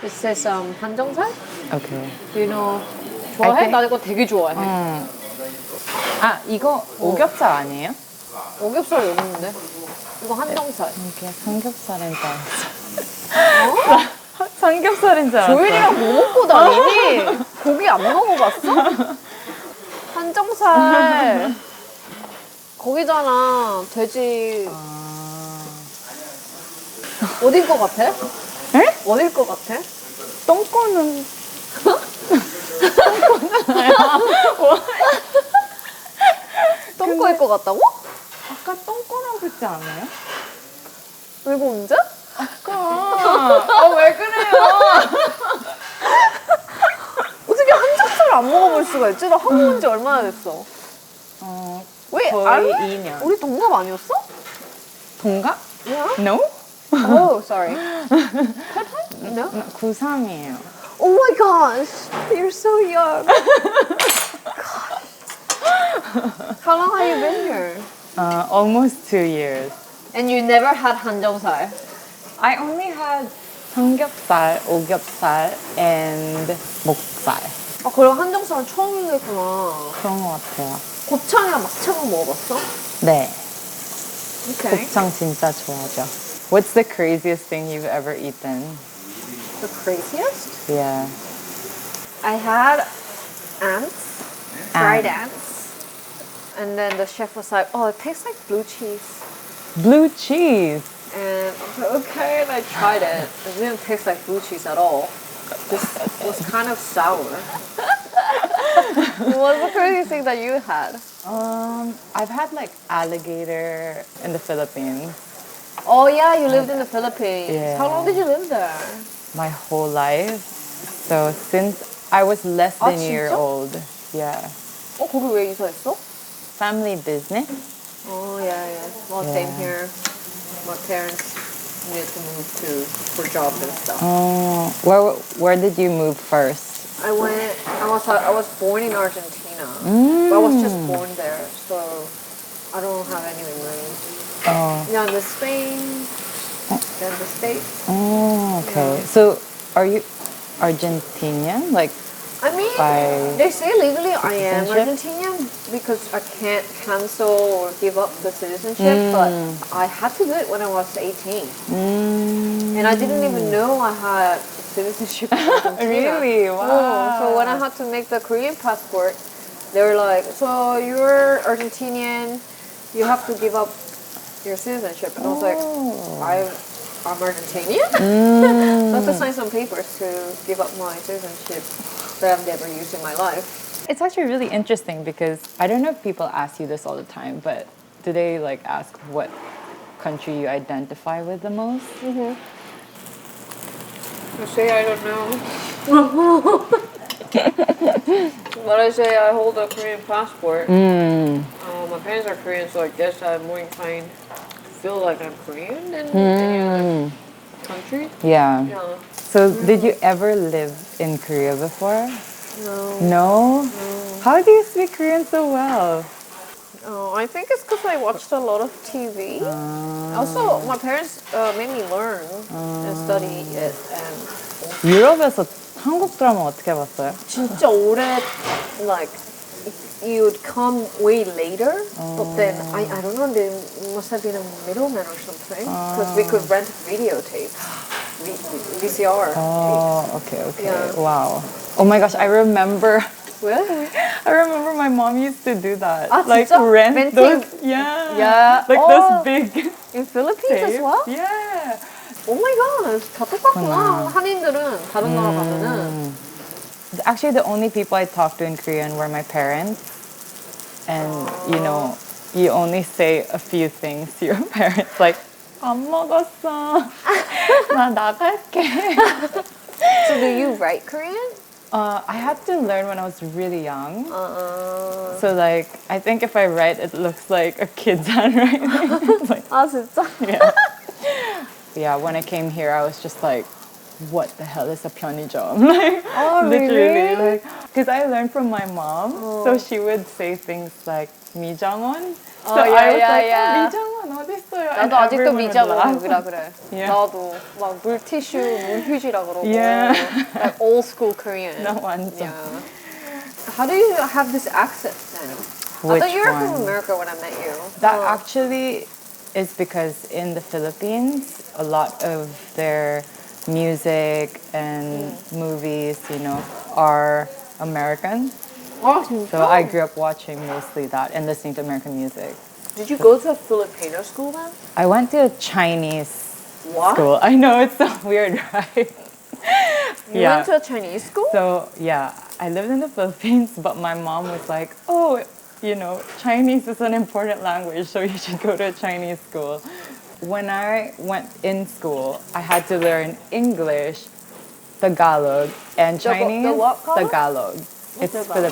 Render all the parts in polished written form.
This is 한정살. Okay. You know, 좋아해? 나 이거 되게 좋아해. 아, 이거 오겹살 아니에요? 오겹살 여기 있는데. 이거 한정살. 이게 삼겹살인 줄 알았어. 삼겹살인 줄 알았어. 조엘이랑 뭐 먹고 다니니? 고기 안 먹어봤어? 한정살. 거기잖아. 돼지. 어딜 것 같아? 에? 어딜 것 같아? 똥꼬는 똥꼬일 것 같다고? 아까 똥꼬라고 했지 않아요? 이거 언제? 왜 그래요? 어떻게 한정살을 안 먹어볼 수가 있지? 나 한국 온 지 얼마나 됐어? 왜? 거의 2년. 우리 동갑 아니었어? 동갑? Yeah. No? Oh, sorry. No? 93이에요. Oh my gosh, you're so young. How long have you been here? Almost 2 years. And you never had 한정살? I only had 삼겹살, 오겹살, and 목살. 아, 그럼 한정살은 처음 했구나. 그런 것 같아요. 곱창이랑 막창은 먹어봤어? 네. Okay. 곱창 진짜 좋아하죠. What's the craziest thing you've ever eaten? The craziest? Yeah. I had ants, fried ants. And then the chef was like, oh, it tastes like blue cheese. Blue cheese. And I was like, okay, and I tried it. It didn't taste like blue cheese at all. This was kind of sour. What's the craziest thing that you had? I've had like alligator in the Philippines Oh yeah, you lived in the Philippines. Yeah. How long did you live there? my whole life. So since I was less than a year 진짜? old. Yeah. 거기 왜 이사했어? Family business. Oh yeah, yeah. Well, same Yeah. here. My parents needed to move for jobs and stuff. Oh, where did you move first? I was born in Argentina. But I was just born there, so I don't have any memories. Oh, Yeah, the Spain, then the States. oh, okay. Yeah. So are you Argentinian? Like I mean, by they say legally I am citizenship? Argentinian because I can't cancel or give up the citizenship, but I had to do it when I was 18. And I didn't even know I had citizenship in Argentina. Really? Wow. So when I had to make the Korean passport, they were like, so you're Argentinian, you have to give up your citizenship. And I was like, I'm Argentinian? So I had to sign some papers to give up my citizenship that I've never used in my life. It's actually really interesting because I don't know if people ask you this all the time, but do they like ask what country you identify with the most? I say I don't know. But I say I hold a Korean passport. My parents are Korean, so I guess I'm more inclined to feel like I'm Korean than any other country. Yeah. Yeah. So did you ever live in Korea before? No. No? How do you speak Korean so well? I think it's because I watched a lot of TV. Also, my parents made me learn and study it. And 유럽에서 한국 드라마 어떻게 봤어요? 진짜 오래, like, you would come way later, but then I don't know, there must have been a middleman or something, because we could rent videotapes, VCR tapes. Oh, okay. Yeah. Wow. Oh my gosh, I remember Really? I remember my mom used to do that. Ah, like 진짜? rent Renting? those, yeah. Yeah. Like Oh. those big In Philippines as tapes. well? Yeah. Oh my god, 다 똑같구나. 한인들은 다른 나라 가면은. Actually, the only people I talked to in Korean were my parents. And, you know, you only say a few things to your parents. Like, 안 먹었어. 나 나갈게. So do you write Korean? I had to learn when I was really young. So, like, I think if I write, it looks like a kid's handwriting. Like, 아 진짜? yeah. Yeah, when I came here, I was just like, what the hell is a 편의점? Like, Oh, literally, really? like, because I learned from my mom, so she would say things like 미정원. So Oh, yeah, I was yeah, like, yeah. 미정원 어디 있어요? 나도 아직도 everyone would 미자고 laugh. 여기라 그래. Yeah. 나도 막 물티슈, 물휴지라 그러고. Yeah. Like old school Korean. 나 완전. Yeah. How do you have this accent then? I Which thought you were one? from America when I met you. That actually is because in the Philippines, a lot of their music and movies, you know, are American. Oh, 진짜? So I grew up watching mostly that and listening to American music. Did you go to a Filipino school then? I went to a Chinese What? school. I know, it's so weird, right? You went to a Chinese school? So, yeah, I lived in the Philippines, but my mom was like, oh, you know, Chinese is an important language, so you should go to a Chinese school. When I went in school, I had to learn English, Tagalog, and Chinese. The what color? Tagalog. It's Tagalog?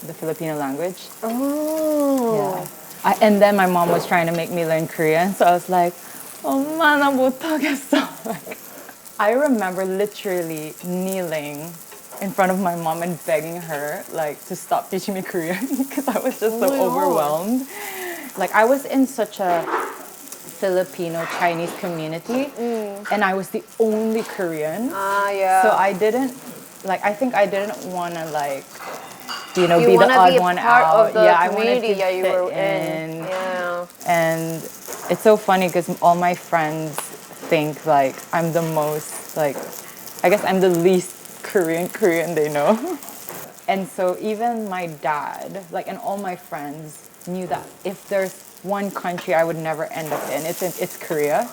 the Filipino language. Oh. Yeah. And then my mom was trying to make me learn Korean, so I was like, 엄마 나 못하겠어. Like, I remember literally kneeling in front of my mom and begging her like to stop teaching me Korean because I was just so overwhelmed. Like I was in such a Filipino Chinese community and I was the only Korean. Ah, yeah. So I didn't I think I didn't want to you know, You be the wanna odd be a one part out. of the Yeah, I wanted community to that you fit were in. Yeah. And it's so funny because all my friends think like I'm the most I guess I'm the least Korean they know. And so even my dad, and all my friends knew that if there's one country I would never end up in, it's Korea.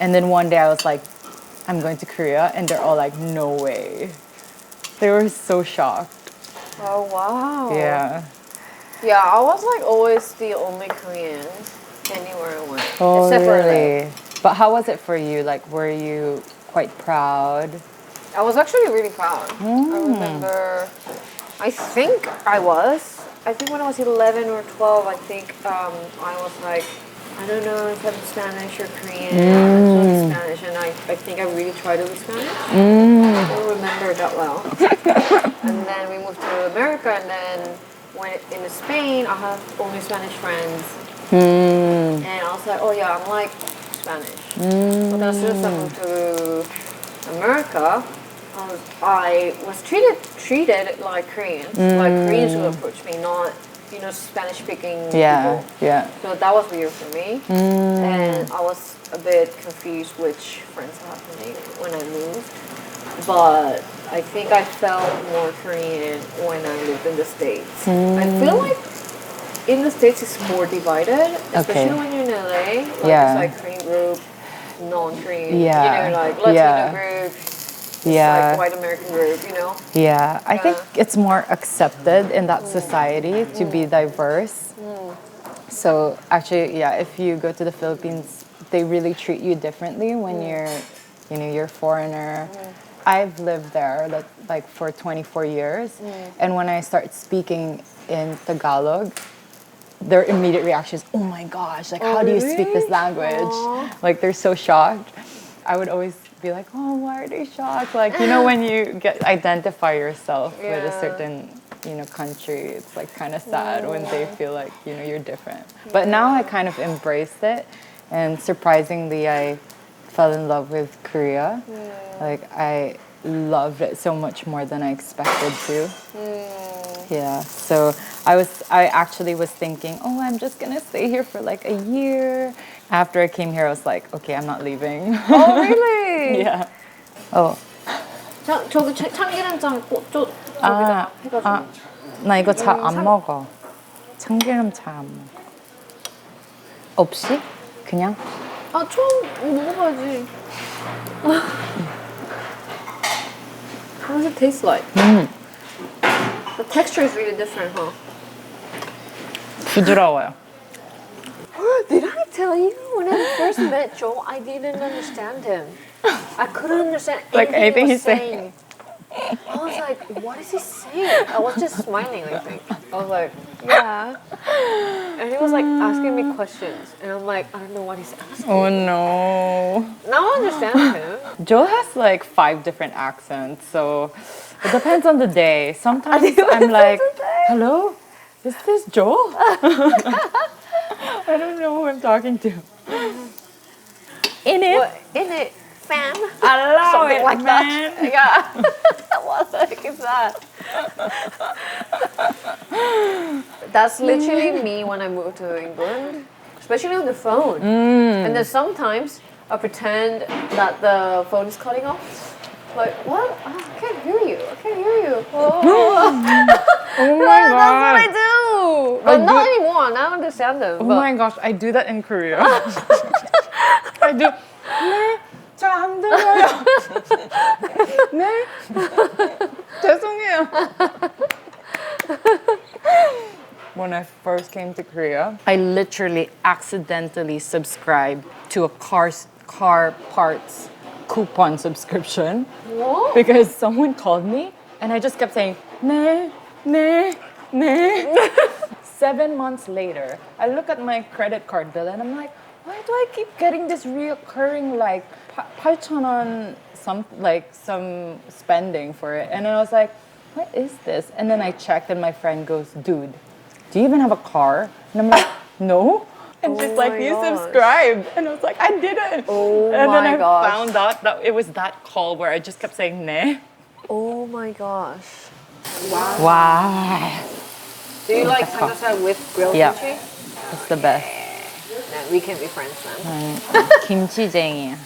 And then one day I was like, I'm going to Korea, and they're all like, no way. They were so shocked. Oh, wow. Yeah. Yeah, I was always the only Korean anywhere I went. Oh, except for really? But how was it for you? Were you quite proud? I was actually really proud. I remember, I think when I was 11 or 12, I think I was like, I don't know if I'm Spanish or Korean. I'm Spanish, and I think I really tried to be Spanish. I don't remember that well. And then we moved to America, and then when in Spain, I have only Spanish friends. And I was like, oh yeah, I'm like Spanish. But as soon as I moved to America, I was treated like Koreans. Like Koreans would approach me, not Spanish-speaking people. Yeah. So that was weird for me, and I was a bit confused which friends I have to make when I moved. But I think I felt more Korean when I lived in the States. I feel like in the States it's more divided, especially when you're in LA. It's Korean group, non-Korean, Latino group. It's white American group, Yeah, I think it's more accepted in that society to be diverse. So actually, if you go to the Philippines, they really treat you differently when you're a foreigner. I've lived there for 24 years, and when I start speaking in Tagalog, their immediate reaction is, "Oh my gosh! How do you speak this language?" Aww. They're so shocked. I would always be like, oh, why are they shocked? When you identify yourself with a certain, country, it's kind of sad when they feel like, you're different. But now I kind of embraced it, and surprisingly, I fell in love with Korea. I loved it so much more than I expected to. Yeah, so I actually was thinking, oh, I'm just gonna stay here for a year. After I came here, I was like, okay, I'm not leaving. Oh, really? Yeah. Oh. 저기 참기름장 저기다 해가지고. 나 이거 잘 안 먹어. 참기름 잘 안 먹어. 없이? 그냥? 처음 먹어봐야지. How does it taste like? The texture is really different, huh? 부드러워요. Did I tell you when I first met Joel, I didn't understand him. I couldn't understand anything he was saying. I was like, what is he saying? I was just smiling, I think. I was like, yeah. And he was asking me questions. And I'm like, I don't know what he's asking. Oh no. Now I understand him. Joel has 5 different accents, so it depends on the day. Sometimes I'm like, hello? Is this Joel? I don't know who I'm talking to. In it. What? In it, fam. Allow Something it, like man. that. Yeah. What the heck is that? That's literally me when I moved to England, especially on the phone. And then sometimes I pretend that the phone is cutting off. Like, what? Oh, I can't hear you. I can't hear you. Oh, Oh my That's what god. I do. But not anymore. Now I understand them. Oh but my gosh, I do that in Korea. I do. 네, 잘 안 들려요. 네, 죄송해요. When I first came to Korea, I literally accidentally subscribed to a car parts coupon subscription. What? Because someone called me and I just kept saying, 네, 네, 네. 7 months later, I look at my credit card bill and I'm like, why do I keep getting this reoccurring like 8,000원 some spending for it? And I was like, what is this? And then I checked and my friend goes, dude, do you even have a car? And I'm like, no. And she's like, my you gosh. subscribed. And I was like, I didn't. Oh and then my I gosh. found out that it was that call where I just kept saying, ne. Oh my gosh. Wow. Do you like samgyeopsal with grilled Yeah. kimchi? It's the best. No, we can be friends then. 김치쟁이야.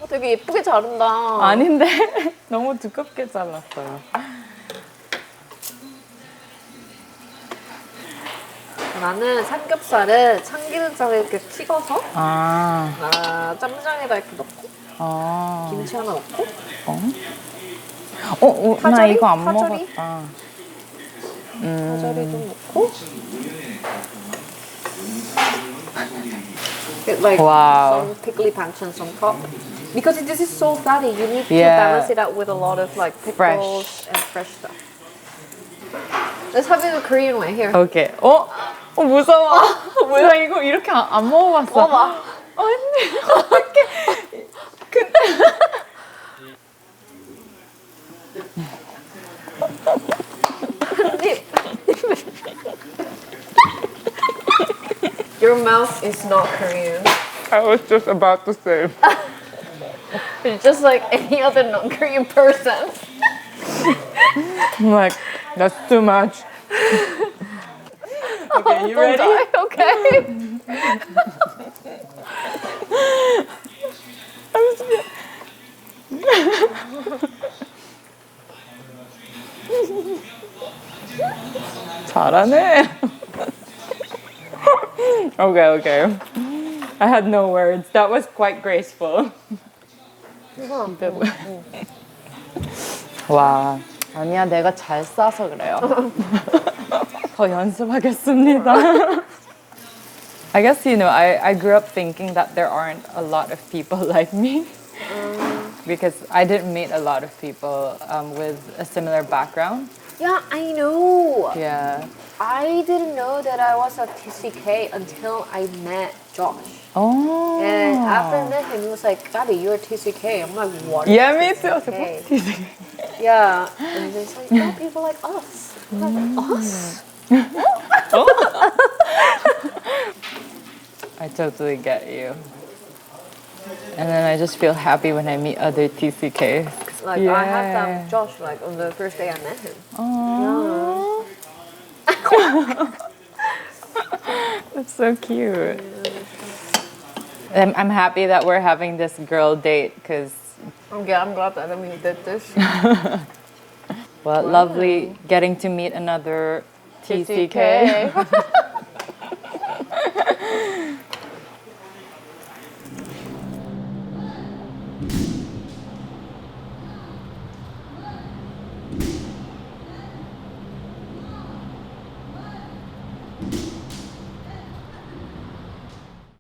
되게 예쁘게 자른다. 아닌데 너무 두껍게 잘랐어요. 나는 삼겹살을 참기름장에 이렇게 찍어서 짬장에다 이렇게 넣고 김치 하나 넣고 나 파절이? 이거 안 파절이? 먹었다. 파절이 좀 넣고 Get like Wow. some pickly pancits on top. Because this is so fatty, you need to Yeah. balance it out with a lot of like pickles and fresh stuff. Let's have it the Korean way here. 오케이. 무서워. 나 이거 이렇게 안 먹어봤어. 먹어봐. 언니 어떡해. Your mouth is not Korean. I was just about to say. It's just like any other non-Korean person. I'm like, that's too much. Okay, you ready? Okay. 잘하네. Okay. I had no words. That was quite graceful. 와, 아니야, 내가 잘 싸서 그래요. 더 연습하겠습니다. I guess, I grew up thinking that there aren't a lot of people like me. Because I didn't meet a lot of people with a similar background. Yeah, I know. Yeah. I didn't know that I was a TCK until I met Josh. Oh. And after I met him, he was like, Gabie, you're a TCK. I'm like, what? Yeah, me too. I was TCK? like, what's TCK? Yeah. And he's like, yeah, people like us. I'm like, us? I totally get you. And then I just feel happy when I meet other TCKs. Like, I had that with Josh, like, on the first day I met him. Aww. That's so cute. I'm happy that we're having this girl date because, I'm glad that we did this. well, lovely getting to meet another TCK.